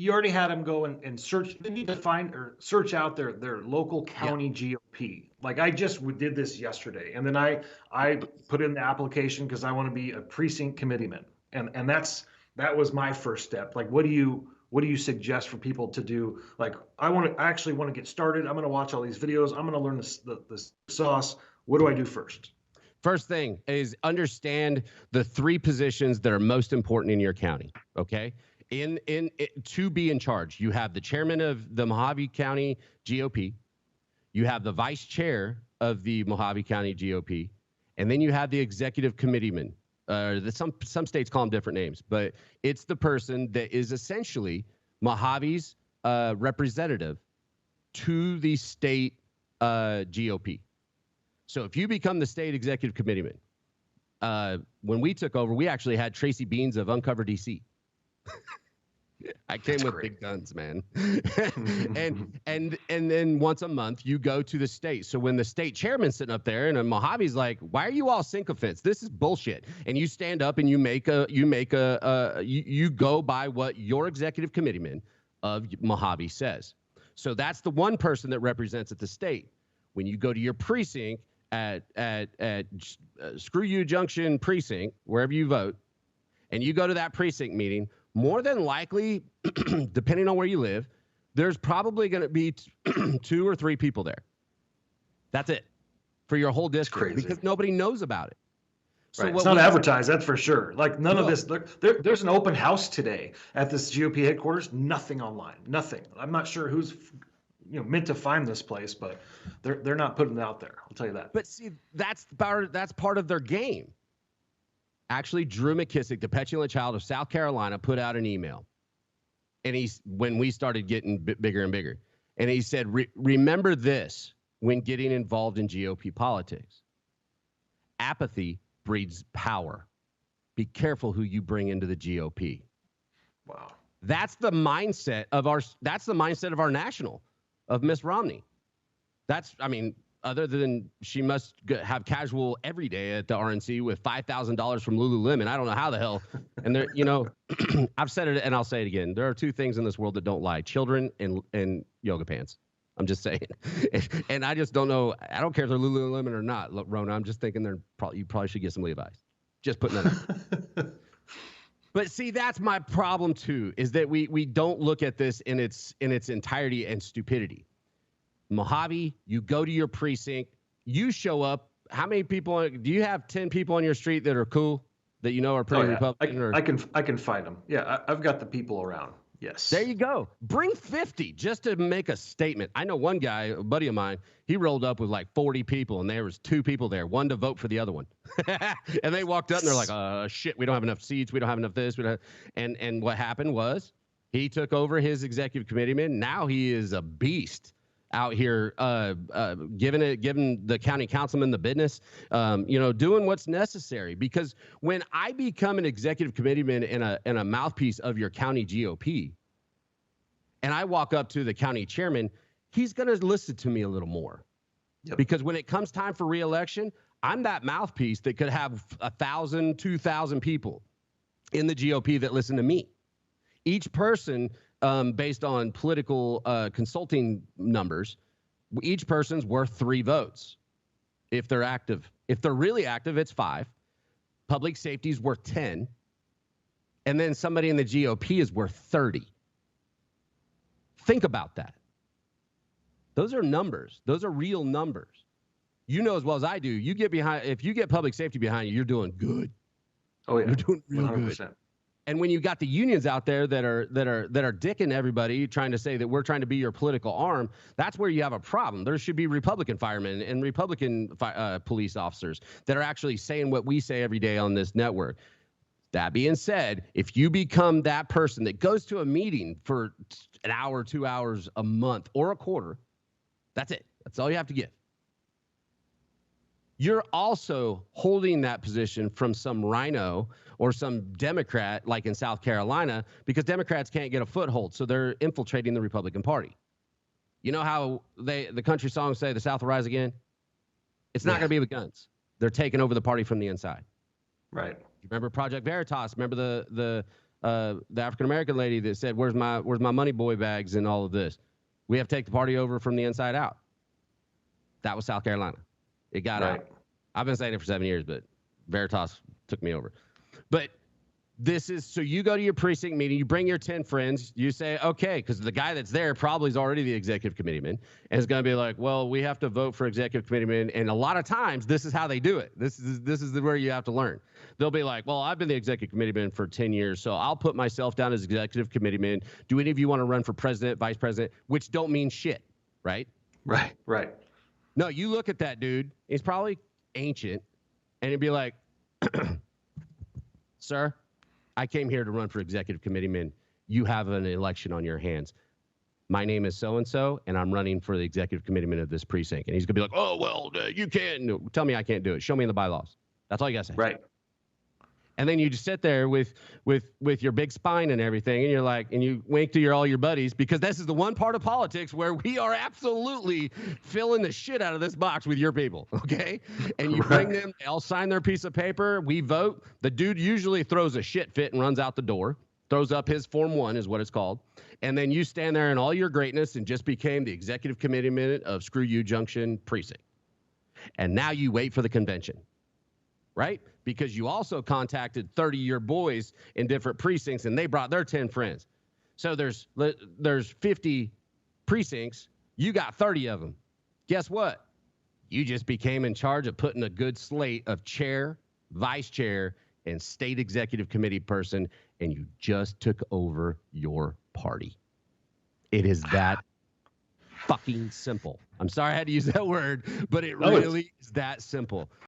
you already had them go and search. They need to find or search out their local county GOP. Like I just did this yesterday, and then I put in the application because I want to be a precinct committeeman, and that was my first step. Like, what do you suggest for people to do? Like, I actually want to get started. I'm going to watch all these videos. I'm going to learn the sauce. What do I do first? First thing is understand the 3 positions that are most important in your county. Okay. To be in charge, you have the chairman of the Mojave County GOP, you have the vice chair of the Mojave County GOP, and then you have the executive committeeman. Some states call them different names, but it's the person that is essentially Mojave's representative to the state GOP. So if you become the state executive committeeman, when we took over, we actually had Tracy Beans of Uncover DC. I came with big guns, man. and then once a month you go to the state. So when the state chairman's sitting up there and Mojave's like, "Why are you all sycophants? This is bullshit." And you stand up and you go by what your executive committeeman of Mojave says. So that's the one person that represents at the state. When you go to your precinct at Screw You Junction precinct, wherever you vote, and you go to that precinct meeting, more than likely, depending on where you live, there's probably going to be 2 or 3 people there. That's it for your whole district because nobody knows about it. So right. It's not advertised, that's for sure. Like none of this. There's an open house today at this GOP headquarters. Nothing online. Nothing. I'm not sure who's meant to find this place, but they're not putting it out there. I'll tell you that. But see, that's part of their game. Actually, Drew McKissick, the petulant child of South Carolina, put out an email. And when we started getting bigger and bigger, and he said, remember this when getting involved in GOP politics. Apathy breeds power. Be careful who you bring into the GOP. Wow. That's the mindset of our national, of Miss Romney. Other than she must have casual every day at the RNC with $5,000 from Lululemon. I don't know how the hell. And there, I've said it and I'll say it again. There are 2 things in this world that don't lie: children and yoga pants. I'm just saying. And I just don't know. I don't care if they're Lululemon or not, Rona. I'm just thinking you probably should get some Levi's. Just putting that out. But see, that's my problem too, is that we don't look at this in its entirety and stupidity. Mojave, you go to your precinct, you show up. How many people do you have? 10 people on your street that are cool, that are pretty Republican? I can find them. Yeah, I've got the people around. Yes. There you go. Bring 50 just to make a statement. I know one guy, a buddy of mine, he rolled up with like 40 people, and there was 2 people there, one to vote for the other one. And they walked up and they're like, shit, we don't have enough seats. We don't have enough this. And what happened was he took over his executive committeeman. Now he is a beast out here, giving the county councilman the business, doing what's necessary. Because when I become an executive committeeman and a mouthpiece of your county GOP, and I walk up to the county chairman, he's going to listen to me a little more. Yep. Because when it comes time for reelection, I'm that mouthpiece that could have 1,000, 2,000 people in the GOP that listen to me. Each person, based on political consulting numbers, each person's worth 3 votes if they're active. If they're really active, it's 5. Public safety is worth 10. And then somebody in the GOP is worth 30. Think about that. Those are numbers. Those are real numbers. You know as well as I do, if you get public safety behind you, you're doing good. Oh yeah. You're doing real 100%. Good. And when you got the unions out there that are dicking everybody, trying to say that we're trying to be your political arm, that's where you have a problem. There should be Republican firemen and Republican police officers that are actually saying what we say every day on this network. That being said, if you become that person that goes to a meeting for an hour, 2 hours a month or a quarter, that's it. That's all you have to give. You're also holding that position from some rhino or some Democrat, like in South Carolina, because Democrats can't get a foothold, so they're infiltrating the Republican Party. You know how the country songs say the South will rise again? It's not going to be with guns. They're taking over the party from the inside. Right. Remember Project Veritas? Remember the the African American lady that said, where's my money boy bags and all of this? We have to take the party over from the inside out. That was South Carolina. It got out. I've been saying it for 7 years, but Veritas took me over. But this is, so you go to your precinct meeting, you bring your 10 friends, you say, okay, because the guy that's there probably is already the executive committeeman, and is going to be like, well, we have to vote for executive committeeman. And a lot of times, this is how they do it. This is where you have to learn. They'll be like, well, I've been the executive committeeman for 10 years, so I'll put myself down as executive committeeman. Do any of you want to run for president, vice president? Which don't mean shit, right? Right. No, you look at that dude. He's probably ancient, and he'd be like, sir, I came here to run for executive committeeman. You have an election on your hands. My name is so-and-so, and I'm running for the executive committeeman of this precinct. And he's going to be like, oh, well, you can't. No, tell me I can't do it. Show me in the bylaws. That's all you got to say. Right. And then you just sit there with your big spine and everything, and you're like, and you wink to all your buddies, because this is the one part of politics where we are absolutely filling the shit out of this box with your people, okay? And you bring them, they all sign their piece of paper, we vote. The dude usually throws a shit fit and runs out the door, throws up his Form 1 is what it's called. And then you stand there in all your greatness and just became the executive committeeman of Screw You Junction Precinct. And now you wait for the convention, right? Because you also contacted 30 of your boys in different precincts, and they brought their 10 friends. So there's 50 precincts. You got 30 of them. Guess what? You just became in charge of putting a good slate of chair, vice chair, and state executive committee person, and you just took over your party. It is that fucking simple. I'm sorry I had to use that word, but it really is that simple.